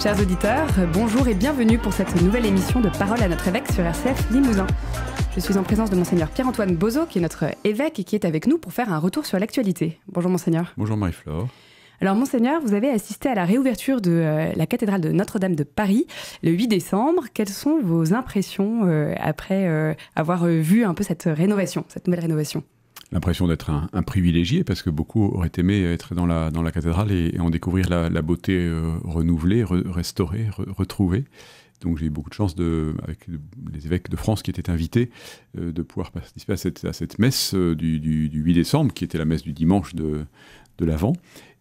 Chers auditeurs, bonjour et bienvenue pour cette nouvelle émission de Parole à notre évêque sur RCF Limousin. Je suis en présence de Monseigneur Pierre-Antoine Bozo, qui est notre évêque et qui est avec nous pour faire un retour sur l'actualité. Bonjour Monseigneur. Bonjour Marie-Flore. Alors Monseigneur, vous avez assisté à la réouverture de la cathédrale de Notre-Dame de Paris le 8 décembre. Quelles sont vos impressions après avoir vu un peu cette rénovation, cette nouvelle rénovation ? L'impression d'être un privilégié, parce que beaucoup auraient aimé être dans la cathédrale et en découvrir la beauté renouvelée, restaurée, retrouvée. Donc j'ai eu beaucoup de chance, avec les évêques de France qui étaient invités, de pouvoir participer à cette messe du 8 décembre, qui était la messe du dimanche de l'Avent.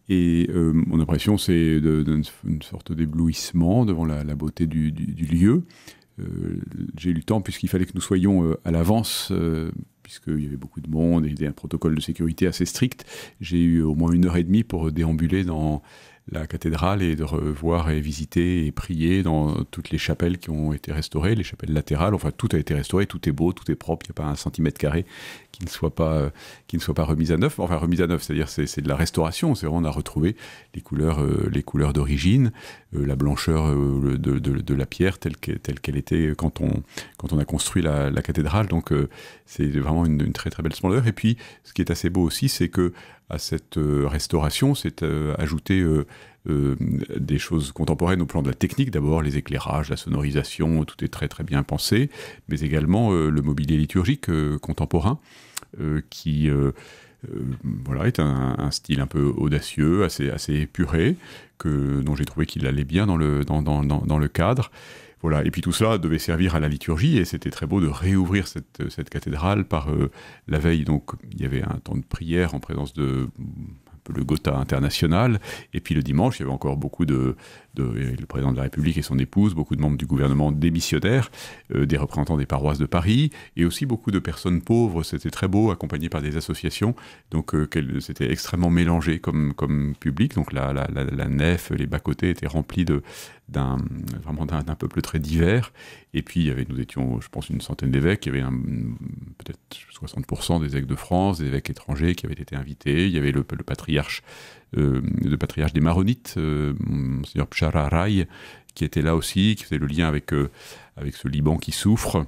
Et mon impression, c'est une sorte d'éblouissement devant la beauté du lieu. J'ai eu le temps, puisqu'il fallait que nous soyons à l'avance, puisqu'il y avait beaucoup de monde et il y avait un protocole de sécurité assez strict. J'ai eu au moins 1h30 pour déambuler dans la cathédrale et de revoir et visiter et prier dans toutes les chapelles qui ont été restaurées, les chapelles latérales. Enfin, tout a été restauré, tout est beau, tout est propre. Il n'y a pas un centimètre carré qui ne soit pas remis à neuf. Enfin, remis à neuf, c'est-à-dire c'est de la restauration. C'est vraiment, on a retrouvé les couleurs d'origine, la blancheur de la pierre telle qu'elle était quand on a construit la cathédrale. Donc, c'est vraiment une très très belle splendeur. Et puis, ce qui est assez beau aussi, c'est que à cette restauration, c'est ajouté des choses contemporaines au plan de la technique. D'abord, les éclairages, la sonorisation, tout est très très bien pensé, mais également le mobilier liturgique contemporain qui est un style un peu audacieux, assez épuré, dont j'ai trouvé qu'il allait bien dans le cadre. Voilà. Et puis tout cela devait servir à la liturgie, et c'était très beau de réouvrir cette cathédrale par la veille. Donc il y avait un temps de prière en présence de un peu le Gotha international, et puis le dimanche, il y avait encore beaucoup le président de la République et son épouse, beaucoup de membres du gouvernement démissionnaires, des représentants des paroisses de Paris, et aussi beaucoup de personnes pauvres. C'était très beau, accompagné par des associations. Donc c'était extrêmement mélangé comme public. Donc la nef, les bas-côtés étaient remplis d'un peuple très divers. Et puis nous étions, je pense, une centaine d'évêques. Il y avait peut-être 60% des évêques de France, des évêques étrangers qui avaient été invités. Il y avait le patriarche des Maronites, Monseigneur Pchararay, qui était là aussi, qui faisait le lien avec ce Liban qui souffre.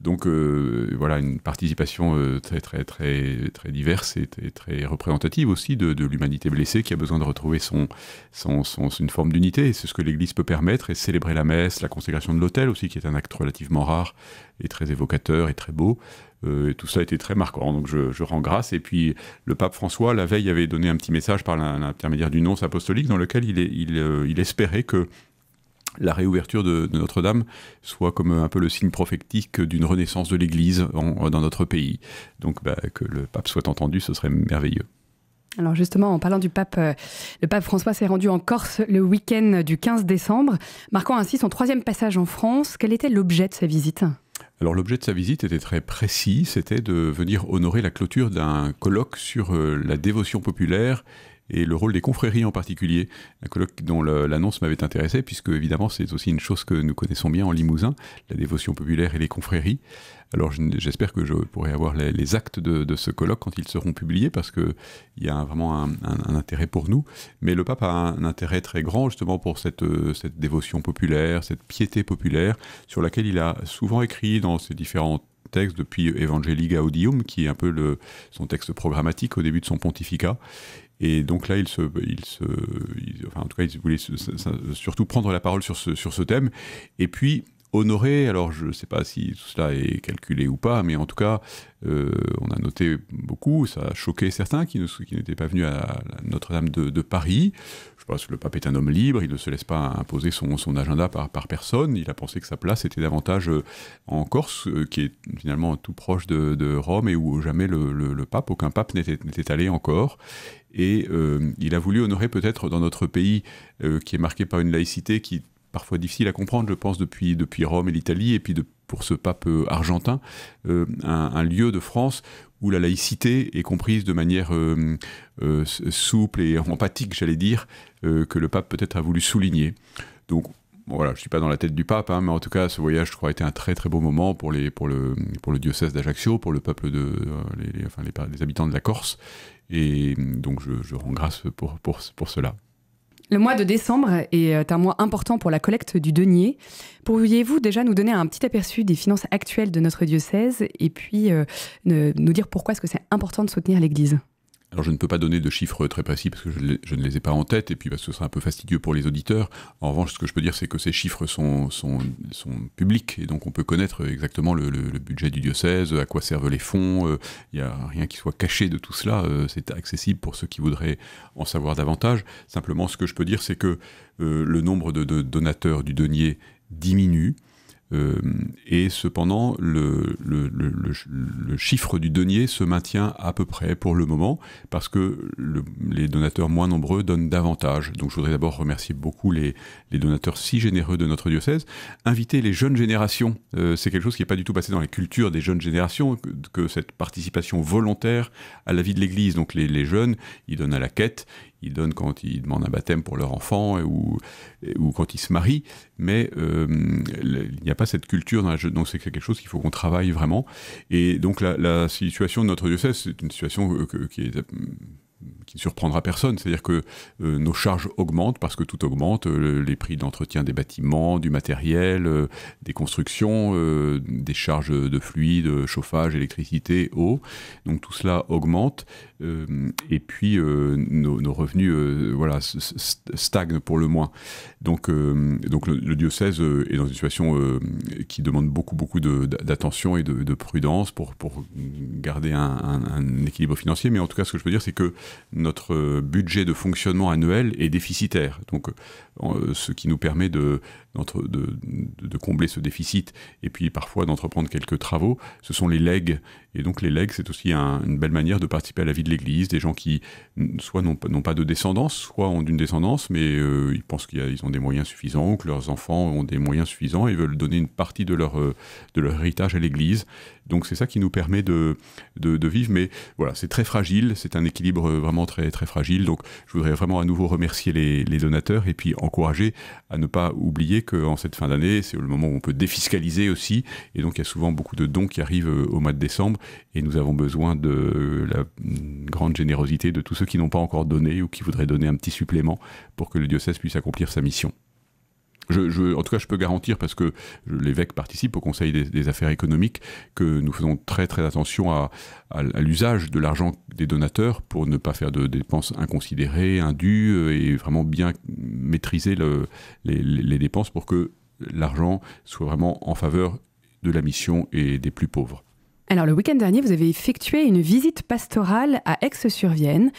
Donc voilà, une participation très très très très diverse et très représentative aussi de l'humanité blessée, qui a besoin de retrouver une forme d'unité. C'est ce que l'Église peut permettre, et célébrer la messe, la consécration de l'autel aussi, qui est un acte relativement rare et très évocateur et très beau. Et tout ça a été très marquant, donc je rends grâce. Et puis le pape François, la veille, avait donné un petit message par l'intermédiaire du nonce apostolique, dans lequel il espérait que la réouverture de Notre-Dame soit comme un peu le signe prophétique d'une renaissance de l'Église dans notre pays. Donc que le pape soit entendu, ce serait merveilleux. Alors justement, en parlant du pape, le pape François s'est rendu en Corse le week-end du 15 décembre, marquant ainsi son 3e passage en France. Quel était l'objet de sa visite ? Alors l'objet de sa visite était très précis, c'était de venir honorer la clôture d'un colloque sur la dévotion populaire et le rôle des confréries en particulier. Un colloque dont l'annonce m'avait intéressé, puisque évidemment c'est aussi une chose que nous connaissons bien en Limousin, la dévotion populaire et les confréries. Alors j'espère que je pourrai avoir les actes de ce colloque quand ils seront publiés, parce qu'il y a vraiment un intérêt pour nous. Mais le pape a un intérêt très grand justement pour cette dévotion populaire, cette piété populaire, sur laquelle il a souvent écrit dans ses différents textes, depuis Evangelii Gaudium, qui est un peu son texte programmatique au début de son pontificat. Et donc là, il voulait surtout prendre la parole sur ce thème, et puis honorer. Alors je ne sais pas si tout cela est calculé ou pas, mais en tout cas, on a noté beaucoup, ça a choqué certains qui n'étaient pas venus à Notre-Dame de Paris. Je pense que le pape est un homme libre, il ne se laisse pas imposer son agenda par personne. Il a pensé que sa place était davantage en Corse, qui est finalement tout proche de Rome, et où jamais aucun pape n'était allé encore. Et il a voulu honorer peut-être dans notre pays, qui est marqué par une laïcité qui est parfois difficile à comprendre, je pense, depuis Rome et l'Italie, et puis pour ce pape argentin, un lieu de France où la laïcité est comprise de manière souple et empathique, j'allais dire, que le pape peut-être a voulu souligner. Donc voilà, je ne suis pas dans la tête du pape, mais en tout cas, ce voyage, je crois, a été un très très beau moment pour le diocèse d'Ajaccio, pour le peuple les habitants de la Corse, et donc je rends grâce pour cela. Le mois de décembre est un mois important pour la collecte du denier. Pourriez-vous déjà nous donner un petit aperçu des finances actuelles de notre diocèse et puis nous dire pourquoi est-ce que c'est important de soutenir l'Église ? Alors je ne peux pas donner de chiffres très précis parce que je ne les ai pas en tête et puis parce que ce serait un peu fastidieux pour les auditeurs. En revanche, ce que je peux dire, c'est que ces chiffres sont publics et donc on peut connaître exactement le budget du diocèse, à quoi servent les fonds. Il n'y a rien qui soit caché de tout cela. C'est accessible pour ceux qui voudraient en savoir davantage. Simplement, ce que je peux dire, c'est que le nombre de donateurs du denier diminue. Et cependant, le chiffre du denier se maintient à peu près pour le moment, parce que les donateurs moins nombreux donnent davantage. Donc je voudrais d'abord remercier beaucoup les donateurs si généreux de notre diocèse. Inviter les jeunes générations, c'est quelque chose qui n'est pas du tout passé dans la culture des jeunes générations, que cette participation volontaire à la vie de l'Église. Donc les jeunes, ils donnent à la quête, ils donnent quand ils demandent un baptême pour leur enfant ou quand ils se marient, mais il n'y a pas cette culture dans la jeune. Donc c'est quelque chose qu'il faut qu'on travaille vraiment. Et donc la situation de notre diocèse, c'est une situation qui ne surprendra personne, c'est-à-dire que nos charges augmentent parce que tout augmente, les prix d'entretien des bâtiments, du matériel, des constructions, des charges de fluides, chauffage, électricité, eau, donc tout cela augmente, et puis nos revenus stagnent pour le moins. Donc le diocèse est dans une situation qui demande beaucoup d'attention et de prudence pour garder un équilibre financier, mais en tout cas ce que je peux dire, c'est que notre budget de fonctionnement annuel est déficitaire. Donc, ce qui nous permet de combler ce déficit et puis parfois d'entreprendre quelques travaux, ce sont les legs. Et donc les legs, c'est aussi une belle manière de participer à la vie de l'Église. Des gens qui soit n'ont pas de descendance, soit ont une descendance, mais ils pensent qu'ils ont des moyens suffisants, ou que leurs enfants ont des moyens suffisants et veulent donner une partie de leur héritage à l'Église. Donc c'est ça qui nous permet de vivre. Mais voilà, c'est très fragile, c'est un équilibre vraiment très, très fragile. Donc je voudrais vraiment à nouveau remercier les donateurs et puis encourager à ne pas oublier qu'en cette fin d'année, c'est le moment où on peut défiscaliser aussi. Et donc il y a souvent beaucoup de dons qui arrivent au mois de décembre. Et nous avons besoin de la grande générosité de tous ceux qui n'ont pas encore donné ou qui voudraient donner un petit supplément pour que le diocèse puisse accomplir sa mission. En tout cas, je peux garantir, parce que l'évêque participe au Conseil des affaires économiques, que nous faisons très très attention à l'usage de l'argent des donateurs pour ne pas faire de dépenses inconsidérées, indues, et vraiment bien maîtriser les dépenses pour que l'argent soit vraiment en faveur de la mission et des plus pauvres. Alors, le week-end dernier, vous avez effectué une visite pastorale à Aix-sur-Vienne.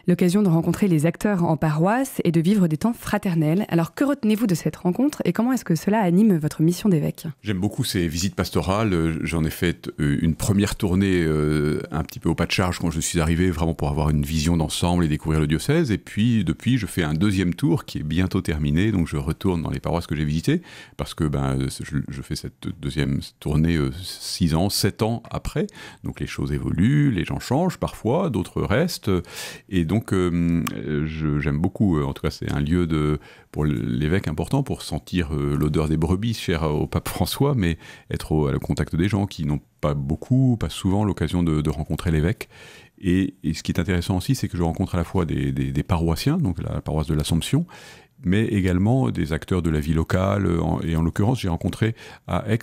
L'occasion de rencontrer les acteurs en paroisse et de vivre des temps fraternels. Alors, que retenez-vous de cette rencontre et comment est-ce que cela anime votre mission d'évêque ? J'aime beaucoup ces visites pastorales. J'en ai fait une première tournée un petit peu au pas de charge quand je suis arrivé, vraiment pour avoir une vision d'ensemble et découvrir le diocèse. Et puis, depuis, je fais un deuxième tour qui est bientôt terminé. Donc, je retourne dans les paroisses que j'ai visitées parce que je fais cette deuxième tournée 6 ans, 7 ans après. Donc, les choses évoluent, les gens changent parfois, d'autres restent. Et donc, j'aime beaucoup, en tout cas, c'est un lieu pour l'évêque important pour sentir l'odeur des brebis chère au pape François, mais être au contact des gens qui n'ont pas souvent l'occasion de rencontrer l'évêque. Et ce qui est intéressant aussi, c'est que je rencontre à la fois des paroissiens, donc la paroisse de l'Assomption, mais également des acteurs de la vie locale. Et en l'occurrence, j'ai rencontré à Aix,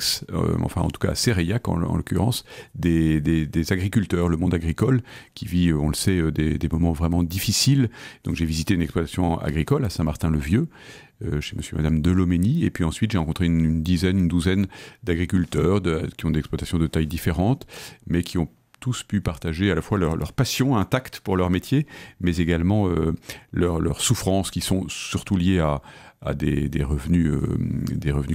enfin en tout cas à Séreillac en l'occurrence, des agriculteurs, le monde agricole, qui vit, on le sait, des moments vraiment difficiles. Donc j'ai visité une exploitation agricole à Saint-Martin-le-Vieux, chez monsieur et madame Deloménie, et puis ensuite j'ai rencontré une douzaine d'agriculteurs qui ont des exploitations de tailles différentes, mais qui ont tous pu partager à la fois leur passion intacte pour leur métier, mais également leurs souffrances qui sont surtout liées à des revenus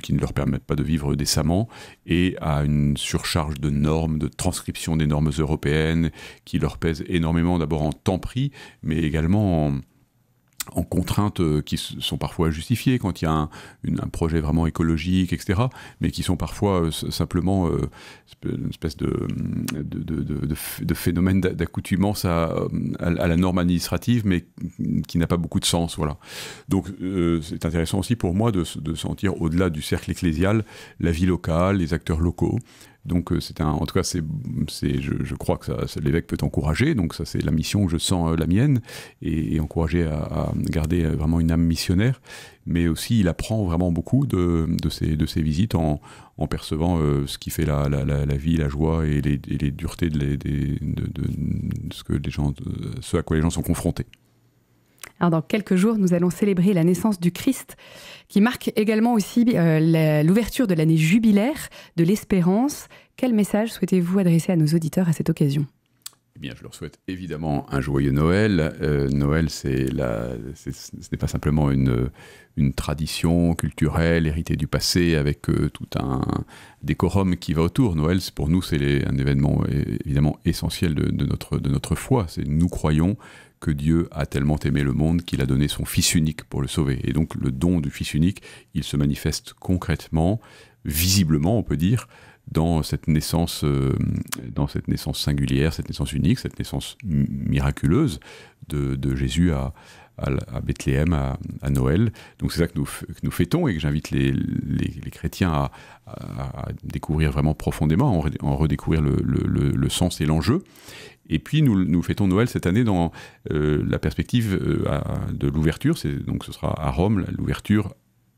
qui ne leur permettent pas de vivre décemment, et à une surcharge de normes, de transcription des normes européennes qui leur pèsent énormément, d'abord en temps pris, mais également en contraintes qui sont parfois justifiées quand il y a un projet vraiment écologique, etc., mais qui sont parfois simplement une espèce de phénomène d'accoutumance à la norme administrative, mais qui n'a pas beaucoup de sens. Voilà. Donc c'est intéressant aussi pour moi de sentir, au-delà du cercle ecclésial, la vie locale, les acteurs locaux, Donc en tout cas, je crois que l'évêque peut encourager. Donc ça, c'est la mission que je sens la mienne, et encourager à garder vraiment une âme missionnaire. Mais aussi, il apprend vraiment beaucoup de ces visites en percevant ce qui fait la vie, la joie et les duretés de ce à quoi les gens sont confrontés. Alors, dans quelques jours, nous allons célébrer la naissance du Christ, qui marque également aussi l'ouverture de l'année jubilaire de l'Espérance. Quel message souhaitez-vous adresser à nos auditeurs à cette occasion ? Eh bien, je leur souhaite évidemment un joyeux Noël. Noël, ce n'est pas simplement une tradition culturelle héritée du passé avec tout un décorum qui va autour. Noël, pour nous, c'est un événement évidemment essentiel de notre foi. Nous croyons que Dieu a tellement aimé le monde qu'il a donné son Fils unique pour le sauver. Et donc, le don du Fils unique, il se manifeste concrètement, visiblement, on peut dire, dans cette naissance singulière, cette naissance unique, cette naissance miraculeuse de Jésus à Bethléem, à Noël. Donc c'est ça que nous fêtons, et que j'invite les chrétiens à découvrir vraiment profondément, en redécouvrir le sens et l'enjeu. Et puis nous fêtons Noël cette année dans la perspective de l'ouverture. Donc ce sera à Rome, l'ouverture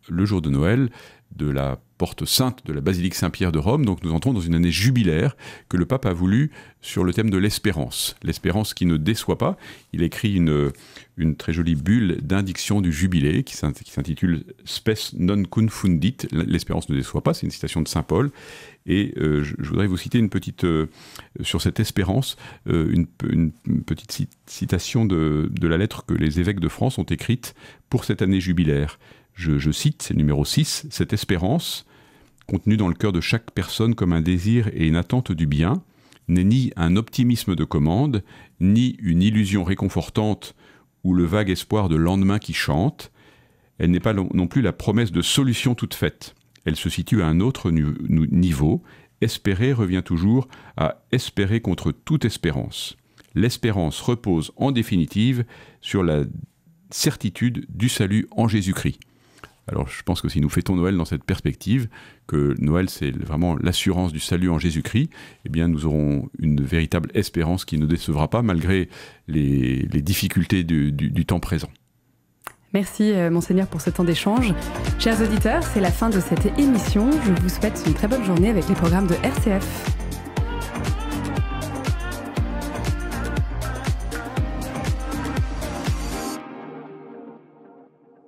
le jour de Noël de la porte sainte de la basilique Saint-Pierre de Rome. Donc nous entrons dans une année jubilaire que le pape a voulu sur le thème de l'espérance. L'espérance qui ne déçoit pas. Il a écrit une très jolie bulle d'indiction du jubilé qui s'intitule Spes non confundit. L'espérance ne déçoit pas, c'est une citation de Saint Paul. Et je voudrais vous citer sur cette espérance, une petite citation de la lettre que les évêques de France ont écrite pour cette année jubilaire. Je cite, c'est le numéro 6, « Cette espérance, contenue dans le cœur de chaque personne comme un désir et une attente du bien, n'est ni un optimisme de commande, ni une illusion réconfortante ou le vague espoir de lendemain qui chante. Elle n'est pas non plus la promesse de solution toute faite. Elle se situe à un autre niveau. Espérer revient toujours à espérer contre toute espérance. L'espérance repose en définitive sur la certitude du salut en Jésus-Christ. » Alors je pense que si nous fêtons Noël dans cette perspective, que Noël c'est vraiment l'assurance du salut en Jésus-Christ, eh bien nous aurons une véritable espérance qui ne décevra pas malgré les difficultés du temps présent. Merci Monseigneur pour ce temps d'échange. Chers auditeurs, c'est la fin de cette émission. Je vous souhaite une très bonne journée avec les programmes de RCF.